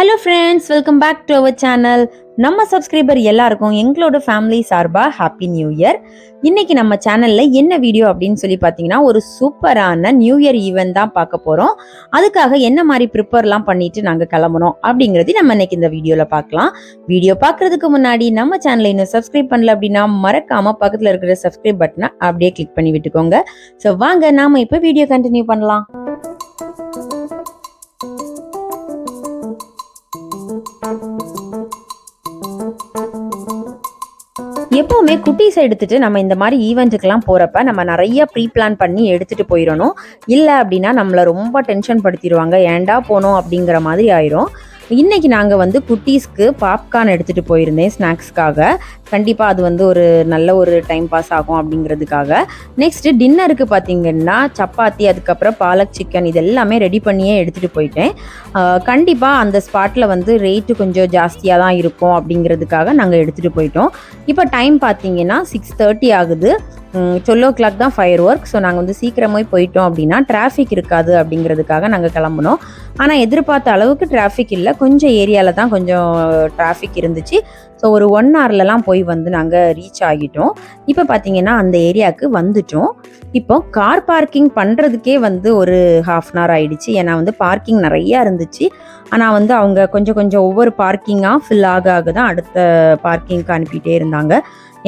Hello friends, welcome back to our channel. நம்ம subscriber எல்லாருக்கும் எங்களோட ஃபேமிலி சார்பாக ஹாப்பி நியூ இயர். இன்னைக்கு நம்ம சேனலில் என்ன வீடியோ அப்படின்னு சொல்லி பார்த்தீங்கன்னா, ஒரு சூப்பரான நியூ இயர் ஈவெண்ட் தான் பார்க்க போகிறோம். அதுக்காக என்ன மாதிரி ப்ரிப்பேர்லாம் பண்ணிட்டு நாங்கள் கிளம்புறோம் அப்படிங்கிறது நம்ம இன்னைக்கு இந்த வீடியோவில் பார்க்கலாம். வீடியோ பார்க்குறதுக்கு முன்னாடி நம்ம சேனலை இன்னும் சப்ஸ்கிரைப் பண்ணல அப்படின்னா மறக்காம பக்கத்தில் இருக்கிற சப்ஸ்கிரைப் பட்டனை அப்படியே கிளிக் பண்ணி விட்டுக்கோங்க. ஸோ வாங்க நாம இப்போ வீடியோ கண்டினியூ பண்ணலாம். எப்பவுமே குட்டீஸ் எடுத்துட்டு நம்ம இந்த மாதிரி ஈவெண்ட்டுக்கெல்லாம் போறப்ப நம்ம நிறைய ப்ரீ பிளான் பண்ணி எடுத்துட்டு போயிடணும். இல்லை அப்படின்னா நம்மளை ரொம்ப டென்ஷன் படுத்திடுவாங்க, ஏண்டா போனோம் அப்படிங்கிற மாதிரி ஆயிரும். இன்னைக்கு நாங்கள் குட்டீஸ்க்கு பாப்கார்ன் எடுத்துகிட்டு போயிருந்தேன் ஸ்நாக்ஸ்க்காக. கண்டிப்பாக அது ஒரு நல்ல ஒரு டைம் பாஸ் ஆகும் அப்படிங்கிறதுக்காக. நெக்ஸ்ட்டு டின்னருக்கு பார்த்திங்கன்னா சப்பாத்தி, அதுக்கப்புறம் பாலக் சிக்கன் இது எல்லாமே ரெடி பண்ணியே எடுத்துகிட்டு போயிட்டேன். கண்டிப்பாக அந்த ஸ்பாட்டில் ரேட்டு கொஞ்சம் ஜாஸ்தியாக தான் இருக்கும் அப்படிங்கிறதுக்காக நாங்கள் எடுத்துகிட்டு போயிட்டோம். இப்போ டைம் பார்த்திங்கன்னா 6:30 ஆகுது. 12 o'clock தான் ஃபயர் ஒர்க். ஸோ நாங்கள் சீக்கிரமே போயிட்டோம் அப்படின்னா டிராஃபிக் இருக்காது அப்படிங்கிறதுக்காக நாங்கள் கிளம்புனோம். ஆனால் எதிர்பார்த்த அளவுக்கு டிராஃபிக் இல்லை, கொஞ்சம் ஏரியாவில் தான் கொஞ்சம் டிராஃபிக் இருந்துச்சு. ஸோ ஒரு 1 hourலாம் போய் நாங்கள் ரீச் ஆகிட்டோம். இப்போ பார்த்தீங்கன்னா அந்த ஏரியாவுக்கு வந்துட்டோம். இப்போ கார் பார்க்கிங் பண்ணுறதுக்கே ஒரு 1/2 hour ஆகிடுச்சு. ஏன்னா பார்க்கிங் நிறையா இருந்துச்சு. ஆனால் அவங்க கொஞ்சம் கொஞ்சம் ஒவ்வொரு பார்க்கிங்காக ஃபில் ஆக தான் அடுத்த பார்க்கிங்க்கு அனுப்பிட்டே இருந்தாங்க.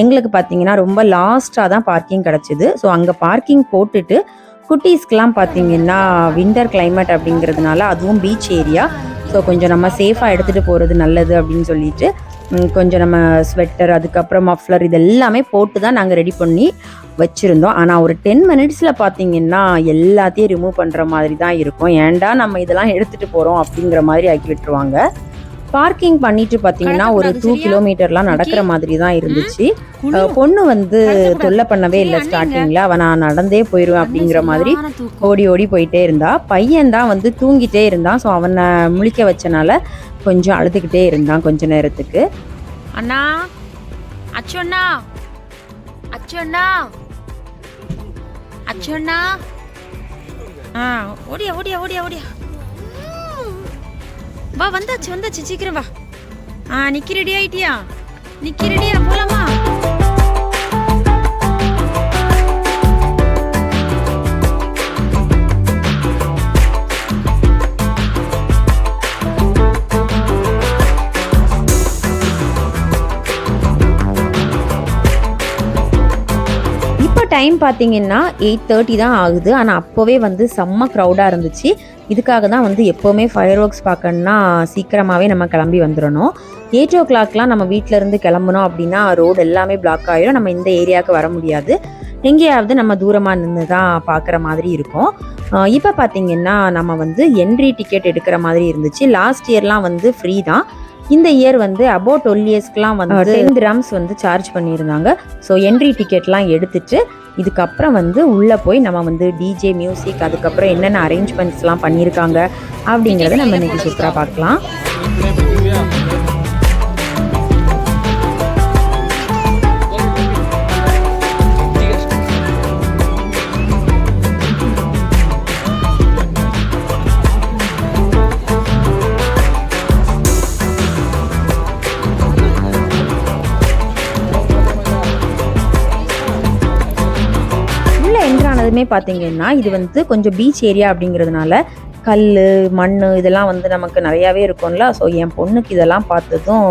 எங்களுக்கு பார்த்தீங்கன்னா ரொம்ப லாஸ்ட்டாக தான் பார்க்கிங் கிடச்சிது. ஸோ அங்கே பார்க்கிங் போட்டுட்டு குட்டீஸ்க்கெலாம் பார்த்தீங்கன்னா வின்டர் கிளைமேட் அப்படிங்கிறதுனால அதுவும் பீச் ஏரியா. ஸோ கொஞ்சம் நம்ம சேஃபாக எடுத்துகிட்டு போகிறது நல்லது அப்படின்னு சொல்லிட்டு கொஞ்சம் நம்ம ஸ்வெட்டர், அதுக்கப்புறம் மஃப்ளர் இது எல்லாமே போட்டு தான் நாங்கள் ரெடி பண்ணி வச்சுருந்தோம். ஆனால் ஒரு 10 minutes பார்த்தீங்கன்னா எல்லாத்தையும் ரிமூவ் பண்ணுற மாதிரி தான் இருக்கும். ஏன்டா நம்ம இதெல்லாம் எடுத்துகிட்டு போகிறோம் அப்படிங்கிற மாதிரி ஆக்கி விட்டுருவாங்க. பார்க்கிங் பண்ணிட்டு பார்த்தீங்கன்னா ஒரு 2 kilometerலாம் நடக்கிற மாதிரி தான் இருந்துச்சு. பொண்ணு தொல்லை பண்ணவே இல்லை ஸ்டார்டிங்கில். அவன் நான் நடந்தே போயிடுவேன் அப்படிங்கிற மாதிரி ஓடி ஓடி போயிட்டே இருந்தா. பையன் தான் தூங்கிட்டே இருந்தான். ஸோ அவனை முழிக்க வச்சனால கொஞ்சம் அழுதுகிட்டே இருந்தான் கொஞ்ச நேரத்துக்கு. அண்ணா, அச்சோண்ணா, அச்சோண்ணா, அச்சோண்ணா, ஓடியா ஓடியா ஓடியா ஓடியா வா, வந்தாச்சு சீக்கிரம் வா. நிக்கி ரெடி ஆயிட்டியா? நிக்கி ரெடியா, போலாமா? டைம் பார்த்தீங்கன்னா 8:30 தான் ஆகுது. ஆனால் அப்போவே செம்ம க்ரௌடாக இருந்துச்சு. இதுக்காக தான் எப்போவுமே ஃபயர் ஒர்க்ஸ் பார்க்கணுன்னா சீக்கிரமாகவே நம்ம கிளம்பி வந்துடணும். 8 o'clockலாம் நம்ம வீட்டிலேருந்து கிளம்புனோம் அப்படின்னா ரோடு எல்லாமே பிளாக் ஆகிடும். நம்ம இந்த ஏரியாவுக்கு வர முடியாது. எங்கேயாவது நம்ம தூரமாக நின்று தான் பார்க்குற மாதிரி இருக்கும். இப்போ பார்த்தீங்கன்னா நம்ம என்ட்ரி டிக்கெட் எடுக்கிற மாதிரி இருந்துச்சு. லாஸ்ட் இயர்லாம் ஃப்ரீ தான். இந்த இயர் அபவுட் 12 yearsக்குலாம் 10 dirhams சார்ஜ் பண்ணியிருந்தாங்க. ஸோ என்ட்ரி டிக்கெட்லாம் எடுத்துட்டு இதுக்கப்புறம் உள்ளே போய் நம்ம டிஜே மியூசிக், அதுக்கப்புறம் என்னென்ன அரேஞ்ச்மெண்ட்ஸ்லாம் பண்ணியிருக்காங்க அப்படிங்கிறத நம்ம இன்னைக்கு சூப்பராக பார்க்கலாம். அதுமே பார்த்தீங்கன்னா இது கொஞ்சம் பீச் ஏரியா அப்படிங்கிறதுனால கல், மண் இதெல்லாம் நமக்கு நிறையாவே இருக்கும்ல. ஸோ என் பொண்ணுக்கு இதெல்லாம் பார்த்ததும்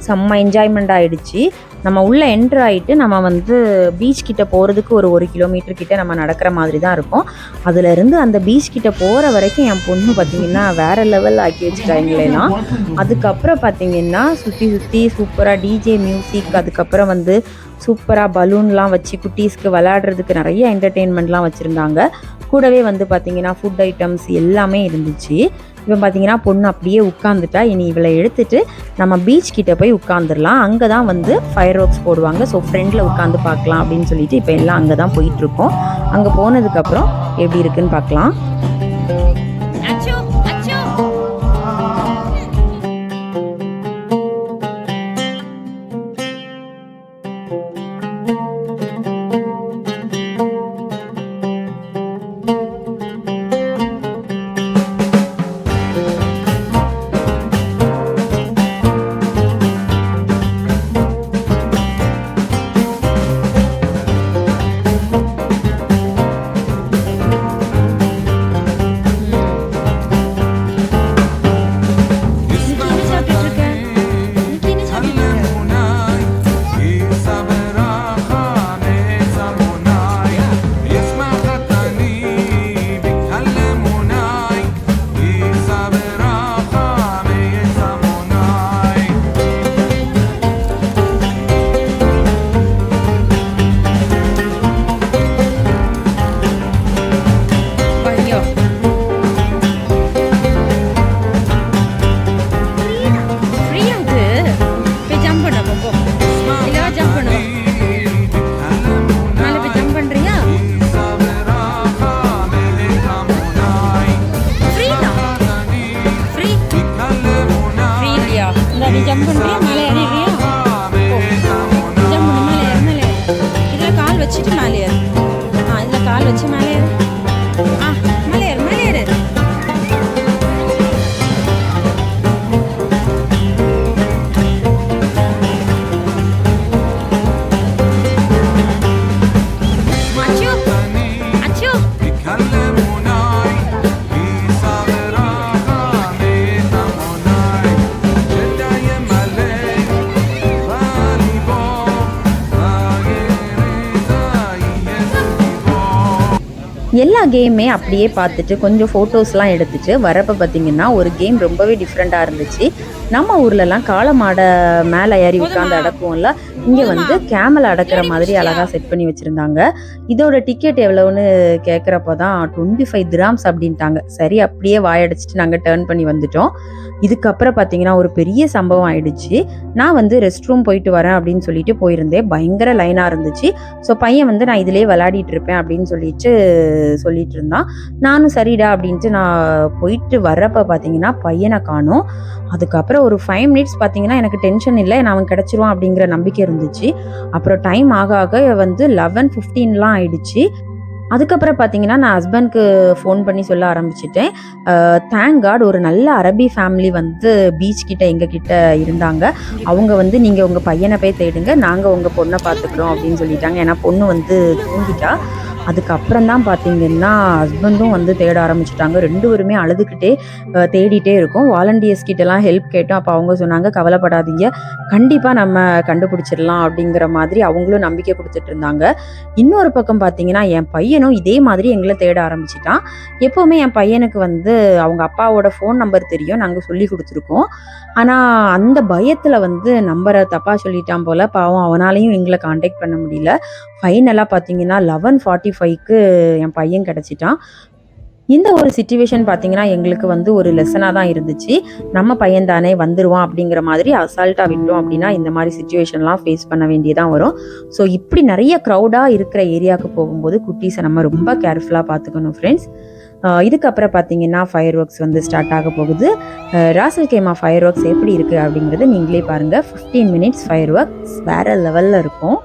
செம்ம என்ஜாய்மெண்ட் ஆகிடுச்சு. நம்ம உள்ளே என்ட்ரு ஆகிட்டு நம்ம பீச் கிட்ட போகிறதுக்கு ஒரு 1 kilometer கிட்ட நம்ம நடக்கிற மாதிரி தான் இருக்கும். அதுலேருந்து அந்த பீச் கிட்ட போகிற வரைக்கும் என் பொண்ணு பார்த்திங்கன்னா வேறு லெவல் ஆக்கி வச்சுட்டாங்களேலாம். அதுக்கப்புறம் பார்த்திங்கன்னா சுற்றி சூப்பராக டிஜே மியூசிக், அதுக்கப்புறம் சூப்பராக பலூன்லாம் வச்சு குட்டீஸ்க்கு விளையாடுறதுக்கு நிறைய என்டர்டெயின்மெண்ட்லாம் வச்சுருந்தாங்க. கூடவே பார்த்திங்கன்னா ஃபுட் ஐட்டம்ஸ் எல்லாமே இருந்துச்சு. இப்போ பார்த்திங்கன்னா பொண்ணு அப்படியே உட்காந்துட்டா. இனி இவளை எடுத்துகிட்டு நம்ம பீச் கிட்ட போய் உட்காந்துடலாம். அங்கே தான் ஃபயர் ஒர்க்ஸ் போடுவாங்க. ஸோ ஃப்ரெண்டில் உட்காந்து பார்க்கலாம் அப்படின்னு சொல்லிட்டு இப்போ எல்லாம் அங்கே தான் போயிட்டுருக்கோம். அங்கே போனதுக்கப்புறம் எப்படி இருக்குன்னு பார்க்கலாம். நீ ஜம்ப் பண்ணுறியா மேலே ஏறிடுறியா ஜம்ப் பண்ணு மேலே ஏறு மேலே ஏறு இதில் கால் வச்சுட்டு மேலே ஏறு இதில் கால் வச்சு மேலே ஏறு மேலே ஏறு மேலே ஏறு எல்லா கேமுமே அப்படியே பார்த்துட்டு கொஞ்சம் ஃபோட்டோஸ்லாம் எடுத்துட்டு வரப்போ பார்த்திங்கன்னா ஒரு கேம் ரொம்பவே டிஃப்ரெண்ட்டாக இருந்துச்சு. நம்ம ஊர்லலாம் காளை மாடை மேலே ஏறி உட்காந்து அடக்குவோம்ல, இங்கே வந்து கேமல் அடக்கிற மாதிரி அழகாக செட் பண்ணி வச்சுருந்தாங்க. இதோட டிக்கெட் எவ்வளோன்னு கேட்குறப்போ தான் 25 திராம்ஸ் அப்படின்ட்டாங்க. சரி அப்படியே வாயடிச்சிட்டு நாங்கள் டேர்ன் பண்ணி வந்துட்டோம். இதுக்கப்புறம் பார்த்தீங்கன்னா ஒரு பெரிய சம்பவம் ஆயிடுச்சு. நான் வந்து ரெஸ்ட் ரூம் போயிட்டு வரேன் அப்படின்னு சொல்லிட்டு போயிருந்தேன். பயங்கர லைனாக இருந்துச்சு. ஸோ பையன் வந்து நான் இதிலே விளையாடிட்டு இருப்பேன் அப்படின்னு சொல்லிட்டு இருந்தான். நானும் சரிடா அப்படின்ட்டு நான் போயிட்டு வர்றப்ப பார்த்தீங்கன்னா பையனை காணோம். அதுக்கப்புறம் ஒரு 5 மினிட்ஸ் பார்த்தீங்கன்னா எனக்கு டென்ஷன் இல்லை, நான் அவன் கிடச்சிருவான் அப்படிங்கிற நம்பிக்கை இருந்துச்சு. அப்புறம் டைம் ஆக ஆக வந்து 11:15 ஆயிடுச்சு. அதுக்கப்புறம் பார்த்தீங்கன்னா நான் ஹஸ்பண்ட்க்கு ஃபோன் பண்ணி சொல்ல ஆரம்பிச்சிட்டேன். தேங்க் காட் ஒரு நல்ல அரபி ஃபேமிலி வந்து பீச் கிட்ட எங்ககிட்ட இருந்தாங்க. அவங்க வந்து நீங்கள் உங்கள் பையனை போய் தேடுங்க, நாங்கள் உங்கள் பொண்ணை பார்த்துக்குறோம் அப்படின்னு சொல்லிட்டாங்க. ஏன்னா பொண்ணு வந்து தூங்கிட்டா. அதுக்கப்புறம் தான் பார்த்தீங்கன்னா ஹஸ்பண்டும் வந்து தேட ஆரம்பிச்சிட்டாங்க. 2 பேருமே அழுதுகிட்டே தேடிட்டே இருக்கோம். வாலண்டியர்ஸ் கிட்டலாம் ஹெல்ப் கேட்டோம். அப்போ அவங்க சொன்னாங்க கவலைப்படாதீங்க, கண்டிப்பாக நம்ம கண்டுபிடிச்சிடலாம் அப்படிங்கிற மாதிரி அவங்களும் நம்பிக்கை கொடுத்துட்டு இருந்தாங்க. இன்னொரு பக்கம் பார்த்தீங்கன்னா என் பையனும் இதே மாதிரி எங்களை தேட ஆரம்பிச்சிட்டான். எப்போவுமே என் பையனுக்கு வந்து அவங்க அப்பாவோட ஃபோன் நம்பர் தெரியும், நாங்கள் சொல்லி கொடுத்துருக்கோம். ஆனால் அந்த பயத்தில் வந்து நம்பரை தப்பாக சொல்லிட்டான் போல். பாவம் அவனாலையும் எங்களை காண்டாக்ட் பண்ண முடியல. ஃபைனலாக பார்த்தீங்கன்னா 11:45க்கு என் பையன் கிடச்சிட்டான். இந்த ஒரு சிச்சுவேஷன் பார்த்தீங்கன்னா எங்களுக்கு வந்து ஒரு லெசனாக தான் இருந்துச்சு. நம்ம பையன் தானே வந்துடுவான் அப்படிங்கிற மாதிரி அசால்ட்டாக விட்டோம் அப்படின்னா இந்த மாதிரி சிச்சுவேஷன்லாம் ஃபேஸ் பண்ண வேண்டியதான் வரும். ஸோ இப்படி நிறைய க்ரௌடாக இருக்கிற ஏரியாவுக்கு போகும்போது குட்டீஸை நம்ம ரொம்ப கேர்ஃபுல்லாக பார்த்துக்கணும் ஃப்ரெண்ட்ஸ். இதுக்கப்புறம் பார்த்தீங்கன்னா ஃபயர் ஒர்க்ஸ் வந்து ஸ்டார்ட் ஆக போகுது. ராஸ் அல் கைமா ஃபயர் ஒர்க்ஸ் எப்படி இருக்குது அப்படிங்கிறத நீங்களே பாருங்கள். 15 மினிட்ஸ் ஃபயர் ஒர்க்ஸ் வேறு லெவலில் இருக்கும்.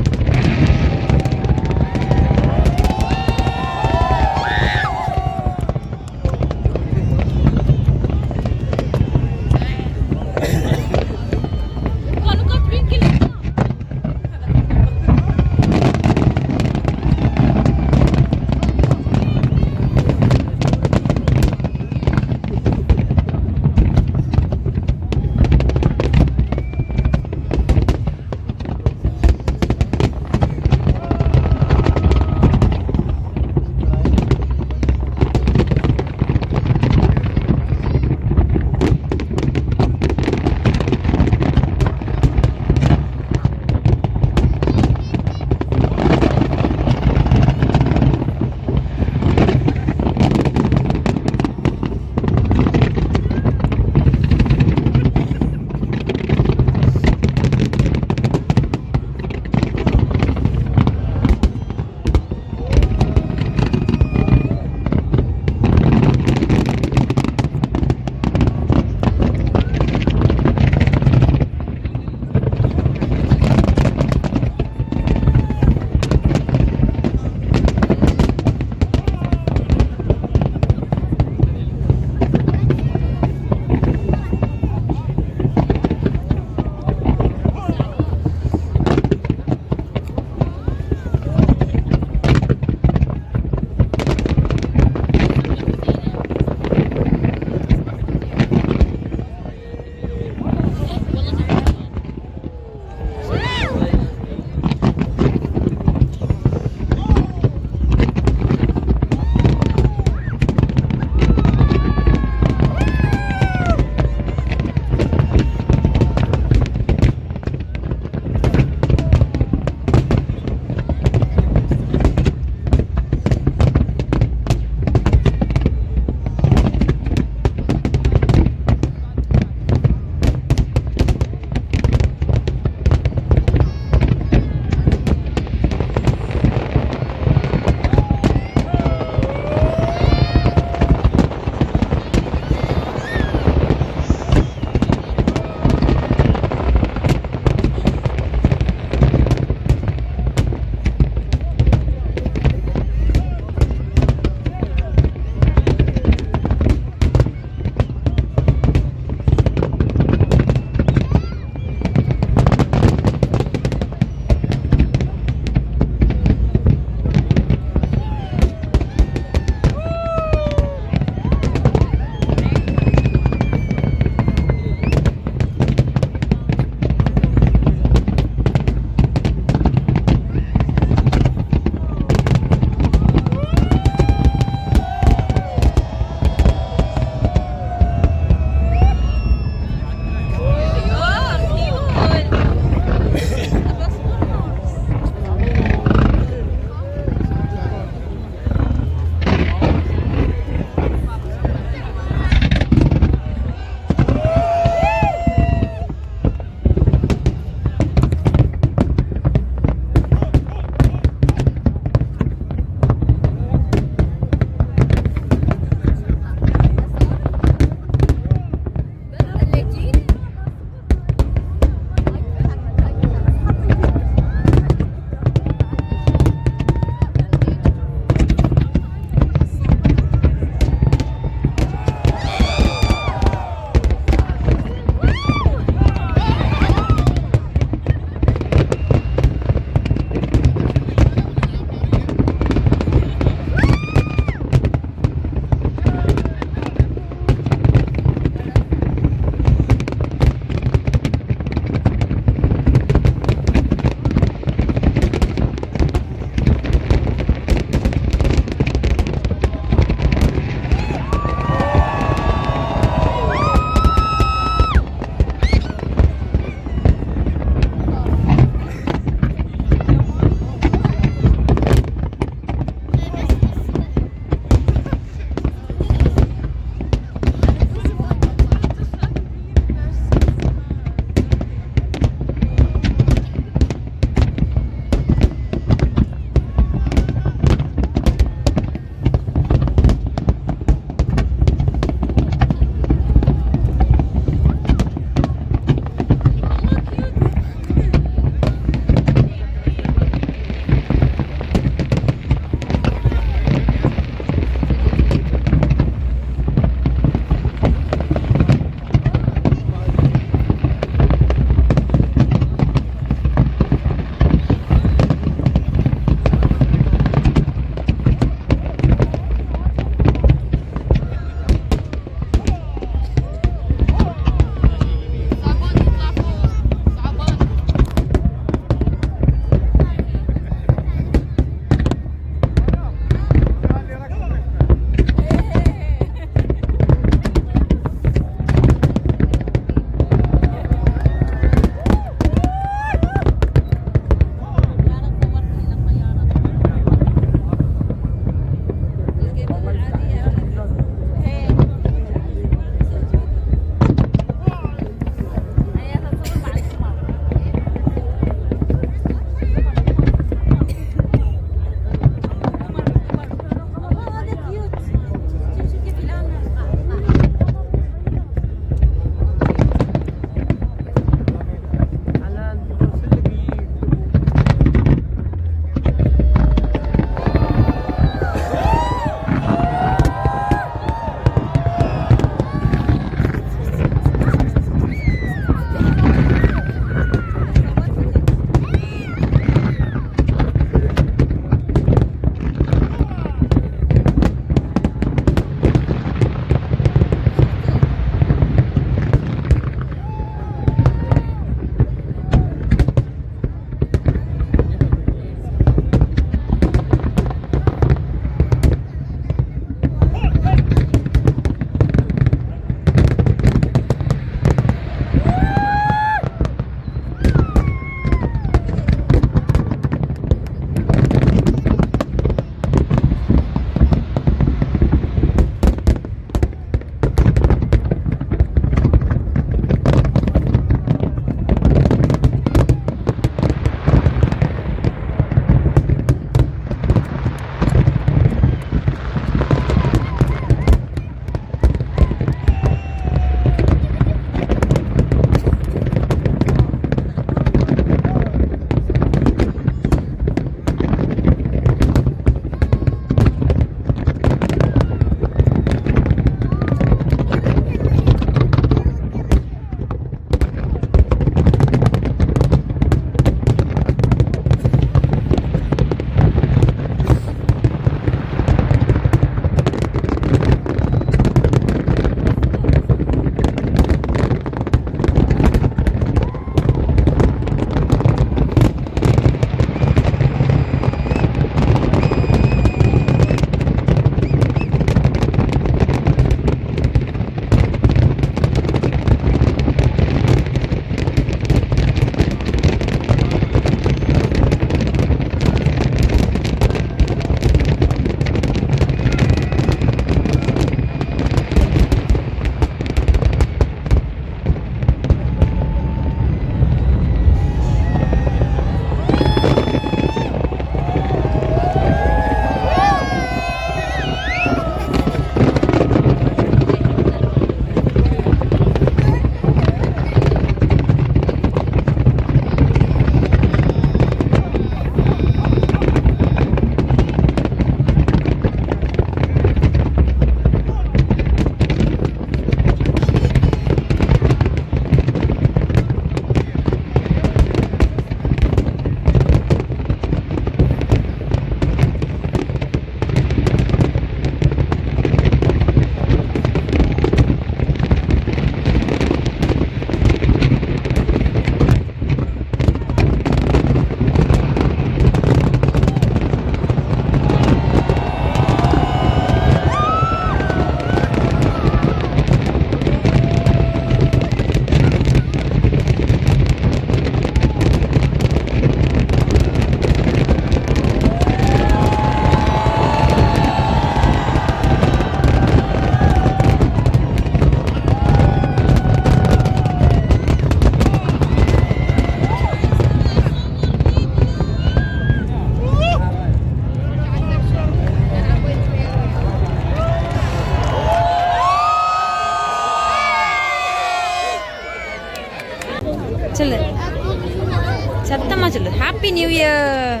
சத்தமாக சொல்லு. Happy new year.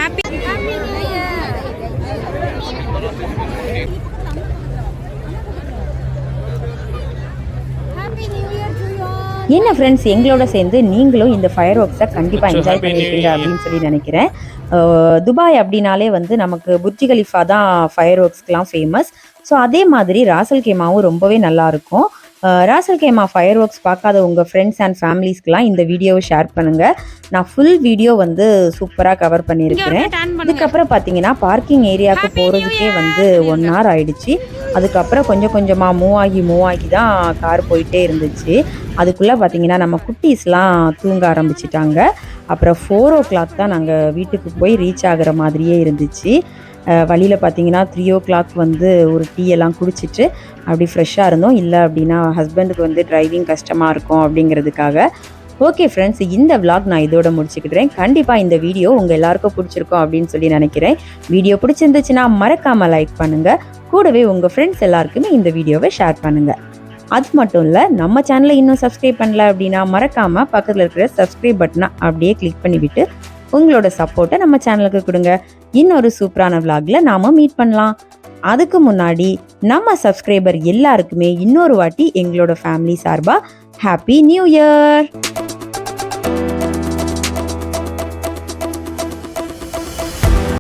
Happy new year. என்ன ஃப்ரெண்ட்ஸ், எங்களோட சேர்ந்து நீங்களும் இந்த ஃபயர் ஒர்க்ஸை கண்டிப்பாக என்ஜாய் பண்ணியிருப்பீங்க அப்படின்னு சொல்லி நினைக்கிறேன். துபாய் அப்படின்னாலே வந்து நமக்கு புர்ஜ் கலிஃபா தான் ஃபயர் ஒர்க்ஸ்க்கெலாம் ஃபேமஸ். ஸோ அதே மாதிரி ராஸ் அல் கைமாவும் ரொம்பவே நல்லாயிருக்கும். ராஸ் அல் கைமா ஃபயர் ஒர்க்ஸ் பார்க்காத உங்கள் ஃப்ரெண்ட்ஸ் அண்ட் ஃபேமிலிஸ்க்கெலாம் இந்த வீடியோவை ஷேர் பண்ணுங்கள். நான் ஃபுல் வீடியோ வந்து சூப்பராக கவர் பண்ணியிருக்கிறேன். அதுக்கப்புறம் பார்த்தீங்கன்னா பார்க்கிங் ஏரியாவுக்கு போகிறதுக்கே வந்து 1 hour ஆயிடுச்சு. அதுக்கப்புறம் கொஞ்சம் கொஞ்சமாக மூவ் ஆகி தான் கார் போயிட்டே இருந்துச்சு. அதுக்குள்ளே பார்த்தீங்கன்னா நம்ம குட்டீஸ்லாம் தூங்க ஆரம்பிச்சிட்டாங்க. அப்புறம் 4 o'clock தான் நாங்கள் வீட்டுக்கு போய் ரீச் ஆகிற மாதிரியே இருந்துச்சு. வழியில் பார்த்தீங்கன்னா 3 o'clock வந்து ஒரு டீ எல்லாம் குடிச்சிட்டு அப்படி ஃப்ரெஷ்ஷாக இருந்தோம். இல்லை அப்படின்னா ஹஸ்பண்டுக்கு வந்து டிரைவிங் கஷ்டமாக இருக்கும் அப்படிங்கிறதுக்காக. ஓகே ஃப்ரெண்ட்ஸ், இந்த விலாக் நான் இதோட முடிச்சுக்கிட்டேன். கண்டிப்பாக இந்த வீடியோ உங்கள் எல்லாருக்கும் பிடிச்சிருக்கும் அப்படின்னு சொல்லி நினைக்கிறேன். வீடியோ பிடிச்சிருந்துச்சுன்னா மறக்காமல் லைக் பண்ணுங்கள். கூடவே உங்கள் ஃப்ரெண்ட்ஸ் எல்லாருக்குமே இந்த வீடியோவை ஷேர் பண்ணுங்கள். அது மட்டும் இல்லை, நம்ம சேனலை இன்னும் சப்ஸ்கிரைப் பண்ணல அப்படின்னா மறக்காமல் பக்கத்தில் இருக்கிற சப்ஸ்கிரைப் பட்டனை அப்படியே கிளிக் பண்ணிவிட்டு உங்களோட சப்போர்ட்டை நம்ம சேனலுக்கு கொடுங்க. இன்னொரு சூப்பரான விலாக்ல நாம மீட் பண்ணலாம். அதுக்கு முன்னாடி நம்ம சப்ஸ்கிரைபர் எல்லாருக்குமே இன்னொரு வாட்டி எங்களோட ஃபேமிலி சார்பா ஹாப்பி நியூ இயர்.